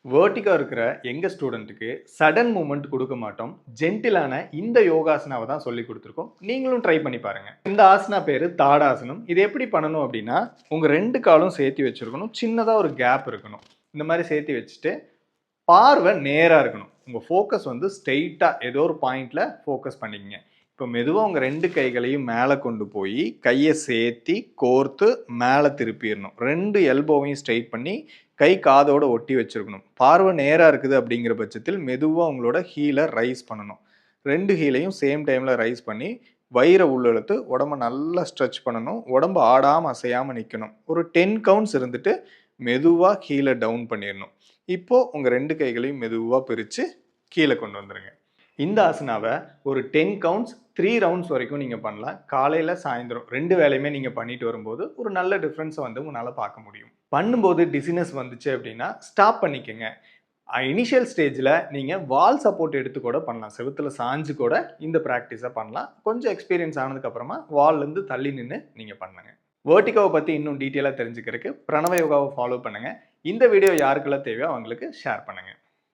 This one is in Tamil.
வேர்ட்டிகா இருக்கிற எங்க ஸ்டூடெண்ட்டுக்கு சடன் மூவ்மெண்ட் கொடுக்க மாட்டோம். ஜென்டிலான இந்த யோகாசனாவை தான் சொல்லி கொடுத்துருக்கோம். நீங்களும் ட்ரை பண்ணி பாருங்க. இந்த ஆசனா பேரு தாடாசனம். இது எப்படி பண்ணணும் அப்படின்னா, உங்க 2 காலும் சேர்த்து வச்சிருக்கணும். சின்னதா ஒரு கேப் இருக்கணும். இந்த மாதிரி சேர்த்து வச்சுட்டு பார்வை நேரா இருக்கணும். உங்க ஃபோக்கஸ் வந்து ஸ்ட்ரெயிட்டா ஏதோ ஒரு பாயிண்ட்ல ஃபோக்கஸ் பண்ணிக்கங்க. இப்போ மெதுவா உங்க 2 கைகளையும் மேலே கொண்டு போய் கையை சேர்த்தி கோர்த்து மேலே திருப்பிடணும். 2 எல்போவையும் ஸ்ட்ரெயிட் பண்ணி கை காதோட ஒட்டி வச்சிருக்கணும். பார்வை நேராக இருக்குது அப்படிங்கிற பட்சத்தில் மெதுவாக உங்களோட ஹீலை ரைஸ் பண்ணணும். 2 ஹீலையும் சேம் டைமில் ரைஸ் பண்ணி வயிறை உள்ளெழுத்து உடம்ப நல்லா ஸ்ட்ரெச் பண்ணணும். உடம்பு ஆடாமல் அசையாமல் நிற்கணும். ஒரு 10 கவுண்ட்ஸ் இருந்துட்டு மெதுவாக ஹீலை டவுன் பண்ணிடணும். இப்போது உங்கள் 2 கைகளையும் மெதுவாக பிரித்து கீழே கொண்டு வந்துடுங்க. இந்த ஆசனாவை ஒரு 10 கவுண்ட்ஸ் 3 ரவுண்ட்ஸ் வரைக்கும் நீங்கள் பண்ணலாம். காலையில் சாயந்தரம் 2 வேலையுமே நீங்கள் பண்ணிட்டு வரும்போது ஒரு நல்ல டிஃப்ரென்ஸை வந்து உங்களால் பார்க்க முடியும். பண்ணும்போது டிசினஸ் வந்துச்சு அப்படின்னா ஸ்டாப் பண்ணிக்கோங்க. இனிஷியல் ஸ்டேஜில் நீங்கள் வால் சப்போர்ட் எடுத்து கூட பண்ணலாம். செவுத்தில் சாஞ்சு கூட இந்த ப்ராக்டிஸை பண்ணலாம். கொஞ்சம் எக்ஸ்பீரியன்ஸ் ஆனதுக்கப்புறமா வால்லேருந்து தள்ளி நின்று நீங்கள் பண்ணுங்கள். வேர்ட்டிகாவை பற்றி இன்னும் டீட்டெயிலாக தெரிஞ்சுக்கிறதுக்கு பிரணவ யோகாவை ஃபாலோ பண்ணுங்கள். இந்த வீடியோ யாருக்கெல்லாம் தேவையோ அவங்களுக்கு ஷேர் பண்ணுங்கள்.